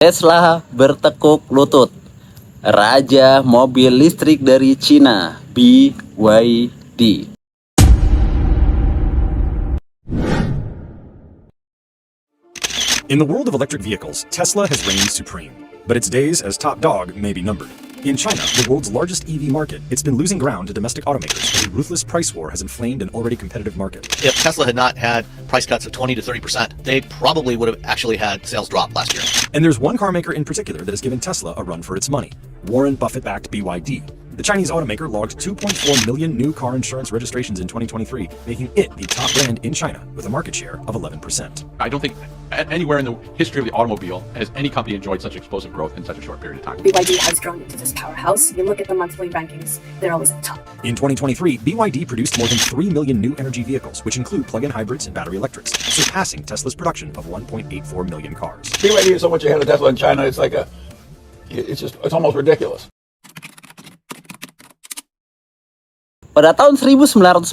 Tesla bertekuk lutut. Raja mobil listrik dari Cina, BYD. In the world of electric vehicles, Tesla has reigned supreme, but its days as top dog may be numbered. In China, the world's largest EV market, it's been losing ground to domestic automakers as a ruthless price war has inflamed an already competitive market. If Tesla had not had price cuts of 20 to 30%, they probably would have actually had sales drop last year. And there's one car maker in particular that has given Tesla a run for its money, Warren Buffett-backed BYD. The Chinese automaker logged 2.4 million new car insurance registrations in 2023, making it the top brand in China with a market share of 11%. I don't think anywhere in the history of the automobile has any company enjoyed such explosive growth in such a short period of time. BYD has grown into this powerhouse. You look at the monthly rankings, they're always at the top. In 2023, BYD produced more than 3 million new energy vehicles, which include plug-in hybrids and battery electrics, surpassing Tesla's production of 1.84 million cars. BYD is so much ahead of Tesla in China, it's almost ridiculous. Pada tahun 1995,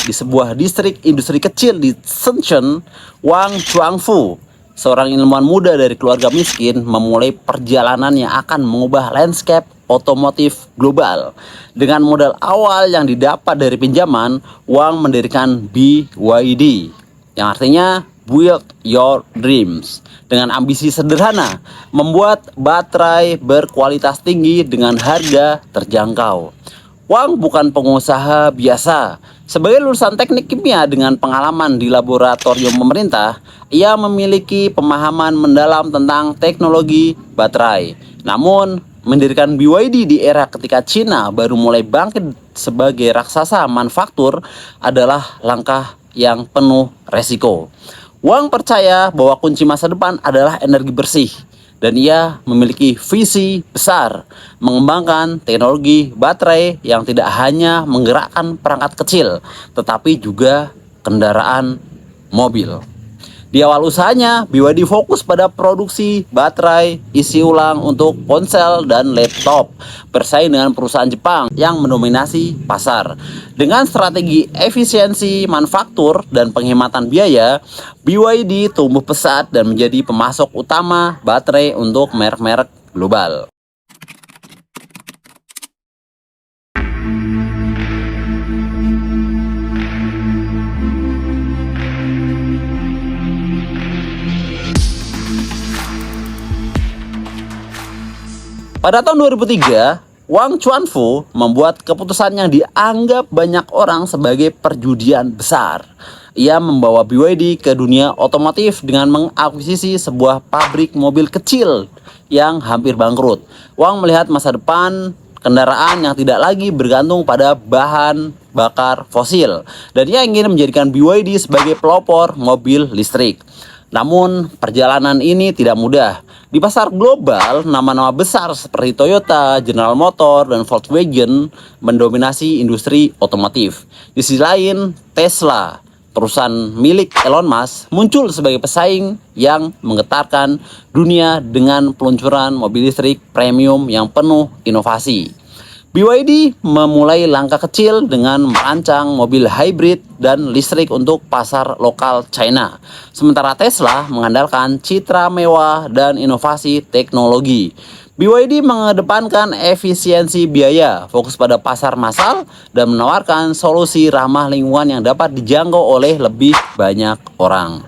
di sebuah distrik industri kecil di Shenzhen, Wang Chuanfu, seorang ilmuwan muda dari keluarga miskin, memulai perjalanan yang akan mengubah landscape otomotif global. Dengan modal awal yang didapat dari pinjaman, Wang mendirikan BYD, yang artinya Build Your Dreams, dengan ambisi sederhana, membuat baterai berkualitas tinggi dengan harga terjangkau. Wang bukan pengusaha biasa. Sebagai lulusan teknik kimia dengan pengalaman di laboratorium pemerintah, ia memiliki pemahaman mendalam tentang teknologi baterai. Namun, mendirikan BYD di era ketika Cina baru mulai bangkit sebagai raksasa manufaktur adalah langkah yang penuh resiko. Wang percaya bahwa kunci masa depan adalah energi bersih, dan ia memiliki visi besar mengembangkan teknologi baterai yang tidak hanya menggerakkan perangkat kecil, tetapi juga kendaraan mobil. Di awal usahanya, BYD fokus pada produksi baterai isi ulang untuk ponsel dan laptop, bersaing dengan perusahaan Jepang yang mendominasi pasar. Dengan strategi efisiensi manufaktur dan penghematan biaya, BYD tumbuh pesat dan menjadi pemasok utama baterai untuk merek-merek global. Pada tahun 2003, Wang Chuanfu membuat keputusan yang dianggap banyak orang sebagai perjudian besar. Ia membawa BYD ke dunia otomotif dengan mengakuisisi sebuah pabrik mobil kecil yang hampir bangkrut. Wang melihat masa depan kendaraan yang tidak lagi bergantung pada bahan bakar fosil, dan ia ingin menjadikan BYD sebagai pelopor mobil listrik. Namun, perjalanan ini tidak mudah. Di pasar global, nama-nama besar seperti Toyota, General Motors, dan Volkswagen mendominasi industri otomotif. Di sisi lain, Tesla, perusahaan milik Elon Musk, muncul sebagai pesaing yang menggetarkan dunia dengan peluncuran mobil listrik premium yang penuh inovasi. BYD memulai langkah kecil dengan merancang mobil hybrid dan listrik untuk pasar lokal China. Sementara Tesla mengandalkan citra mewah dan inovasi teknologi. BYD mengedepankan efisiensi biaya, fokus pada pasar massal, dan menawarkan solusi ramah lingkungan yang dapat dijangkau oleh lebih banyak orang.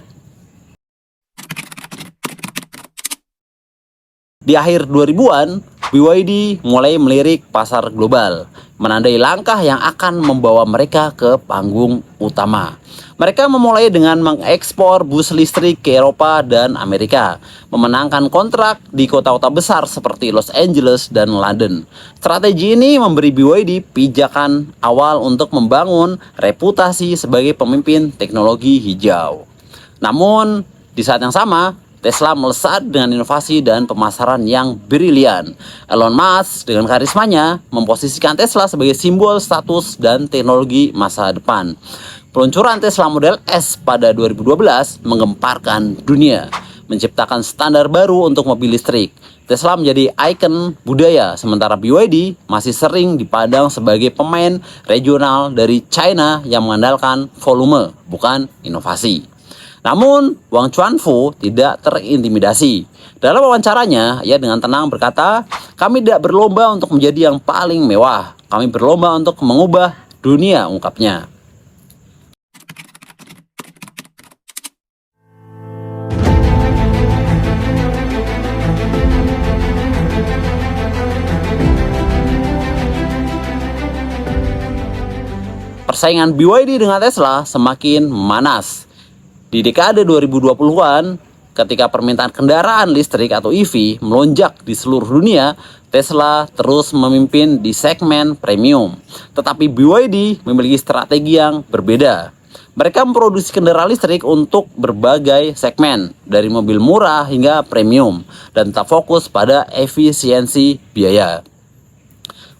Di akhir 2000-an, BYD mulai melirik pasar global, menandai langkah yang akan membawa mereka ke panggung utama. Mereka memulai dengan mengekspor bus listrik ke Eropa dan Amerika, memenangkan kontrak di kota-kota besar seperti Los Angeles dan London. Strategi ini memberi BYD pijakan awal untuk membangun reputasi sebagai pemimpin teknologi hijau. Namun, di saat yang sama, Tesla melesat dengan inovasi dan pemasaran yang brilian. Elon Musk dengan karismanya memposisikan Tesla sebagai simbol status dan teknologi masa depan. Peluncuran Tesla Model S pada 2012 menggemparkan dunia, menciptakan standar baru untuk mobil listrik. Tesla menjadi ikon budaya, sementara BYD masih sering dipandang sebagai pemain regional dari China yang mengandalkan volume, bukan inovasi. Namun, Wang Chuanfu tidak terintimidasi. Dalam wawancaranya, ia dengan tenang berkata, "Kami tidak berlomba untuk menjadi yang paling mewah. Kami berlomba untuk mengubah dunia," ungkapnya. Persaingan BYD dengan Tesla semakin memanas. Di dekade 2020-an, ketika permintaan kendaraan listrik atau EV melonjak di seluruh dunia, Tesla terus memimpin di segmen premium. Tetapi BYD memiliki strategi yang berbeda. Mereka memproduksi kendaraan listrik untuk berbagai segmen, dari mobil murah hingga premium, dan tetap fokus pada efisiensi biaya.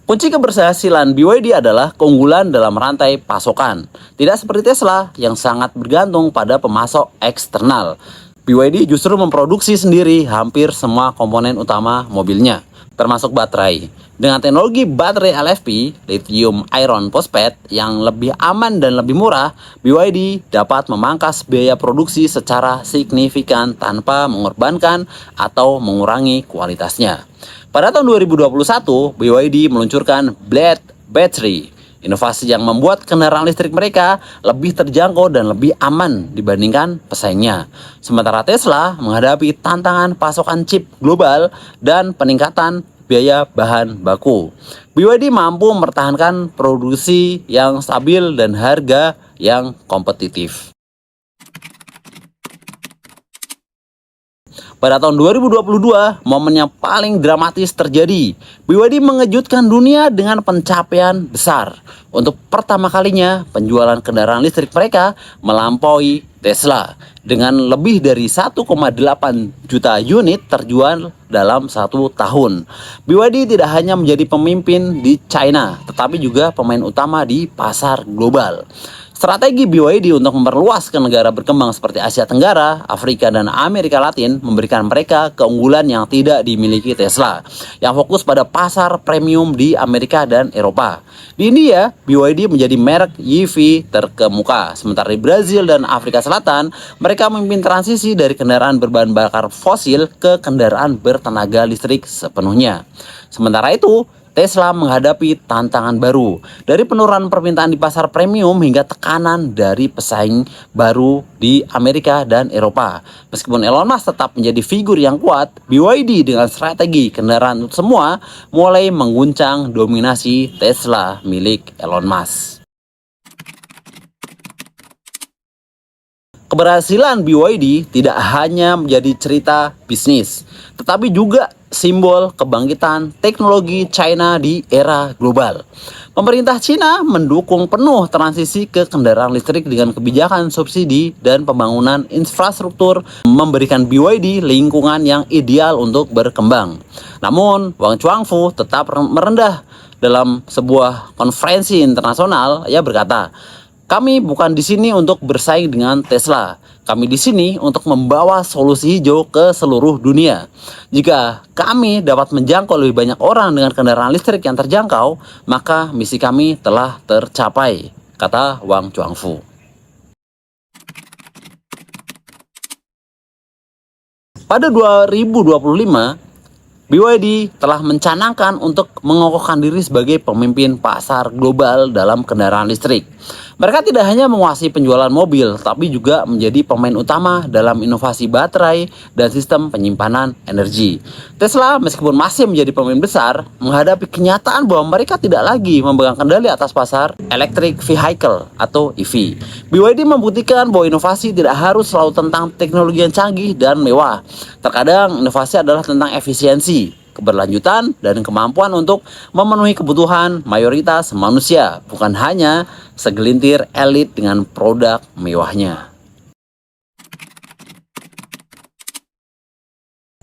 Kunci keberhasilan BYD adalah keunggulan dalam rantai pasokan. Tidak seperti Tesla yang sangat bergantung pada pemasok eksternal. BYD justru memproduksi sendiri hampir semua komponen utama mobilnya, termasuk baterai. Dengan teknologi baterai LFP, lithium iron phosphate, yang lebih aman dan lebih murah, BYD dapat memangkas biaya produksi secara signifikan tanpa mengorbankan atau mengurangi kualitasnya. Pada tahun 2021, BYD meluncurkan Blade Battery, inovasi yang membuat kendaraan listrik mereka lebih terjangkau dan lebih aman dibandingkan pesaingnya. Sementara Tesla menghadapi tantangan pasokan chip global dan peningkatan biaya bahan baku. BYD mampu mempertahankan produksi yang stabil dan harga yang kompetitif. Pada tahun 2022, momen yang paling dramatis terjadi. BYD mengejutkan dunia dengan pencapaian besar. Untuk pertama kalinya, penjualan kendaraan listrik mereka melampaui Tesla dengan lebih dari 1,8 juta unit terjual dalam 1 tahun. BYD tidak hanya menjadi pemimpin di China, tetapi juga pemain utama di pasar global. Strategi BYD untuk memperluas ke negara berkembang seperti Asia Tenggara, Afrika, dan Amerika Latin memberikan mereka keunggulan yang tidak dimiliki Tesla, yang fokus pada pasar premium di Amerika dan Eropa. Di India, BYD menjadi merek EV terkemuka, sementara di Brazil dan Afrika Selatan, mereka memimpin transisi dari kendaraan berbahan bakar fosil ke kendaraan bertenaga listrik sepenuhnya. Sementara itu, Tesla menghadapi tantangan baru, dari penurunan permintaan di pasar premium hingga tekanan dari pesaing baru di Amerika dan Eropa. Meskipun Elon Musk tetap menjadi figur yang kuat, BYD dengan strategi kendaraan untuk semua mulai mengguncang dominasi Tesla milik Elon Musk. Keberhasilan BYD tidak hanya menjadi cerita bisnis, tetapi juga simbol kebangkitan teknologi China di era global. Pemerintah China mendukung penuh transisi ke kendaraan listrik dengan kebijakan subsidi dan pembangunan infrastruktur, memberikan BYD lingkungan yang ideal untuk berkembang. Namun, Wang Chuanfu tetap merendah. Dalam sebuah konferensi internasional, ia berkata, "Kami bukan di sini untuk bersaing dengan Tesla. Kami di sini untuk membawa solusi hijau ke seluruh dunia. Jika kami dapat menjangkau lebih banyak orang dengan kendaraan listrik yang terjangkau, maka misi kami telah tercapai," kata Wang Chuanfu. Pada 2025, BYD telah mencanangkan untuk mengokohkan diri sebagai pemimpin pasar global dalam kendaraan listrik. Mereka tidak hanya menguasai penjualan mobil, tapi juga menjadi pemain utama dalam inovasi baterai dan sistem penyimpanan energi. Tesla, meskipun masih menjadi pemain besar, menghadapi kenyataan bahwa mereka tidak lagi memegang kendali atas pasar electric vehicle atau EV. BYD membuktikan bahwa inovasi tidak harus selalu tentang teknologi yang canggih dan mewah. Terkadang inovasi adalah tentang efisiensi, keberlanjutan, dan kemampuan untuk memenuhi kebutuhan mayoritas manusia, bukan hanya segelintir elit dengan produk mewahnya.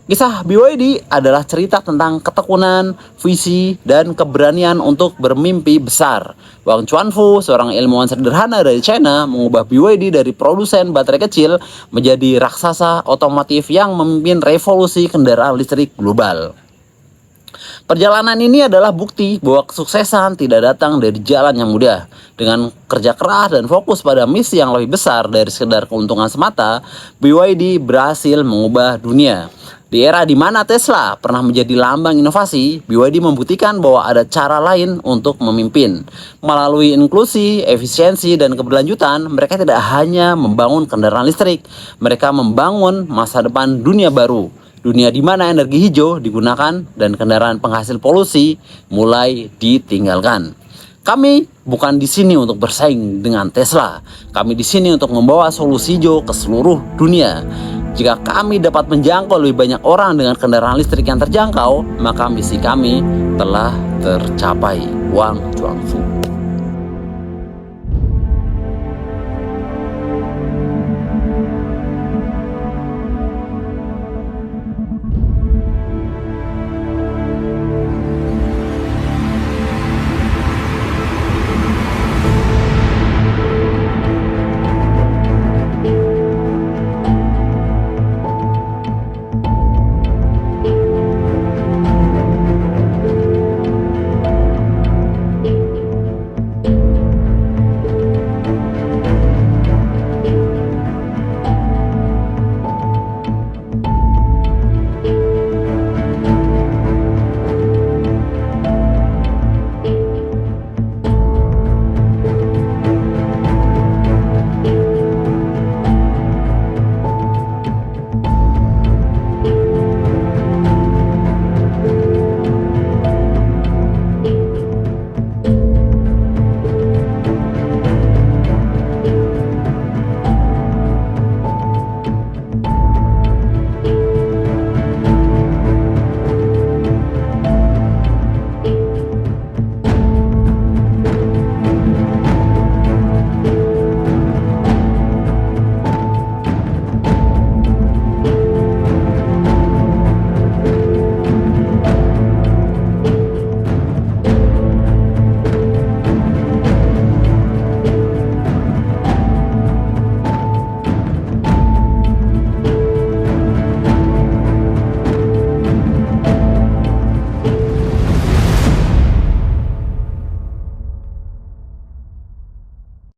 Kisah BYD adalah cerita tentang ketekunan, visi, dan keberanian untuk bermimpi besar. Wang Chuanfu, seorang ilmuwan sederhana dari China, mengubah BYD dari produsen baterai kecil menjadi raksasa otomotif yang memimpin revolusi kendaraan listrik global. Perjalanan ini adalah bukti bahwa kesuksesan tidak datang dari jalan yang mudah. Dengan kerja keras dan fokus pada misi yang lebih besar dari sekedar keuntungan semata, BYD berhasil mengubah dunia. Di era di mana Tesla pernah menjadi lambang inovasi, BYD membuktikan bahwa ada cara lain untuk memimpin. Melalui inklusi, efisiensi, dan keberlanjutan, mereka tidak hanya membangun kendaraan listrik, mereka membangun masa depan dunia baru. Dunia di mana energi hijau digunakan dan kendaraan penghasil polusi mulai ditinggalkan. Kami bukan di sini untuk bersaing dengan Tesla. Kami di sini untuk membawa solusi hijau ke seluruh dunia. Jika kami dapat menjangkau lebih banyak orang dengan kendaraan listrik yang terjangkau, maka misi kami telah tercapai. Wang Chuangfu.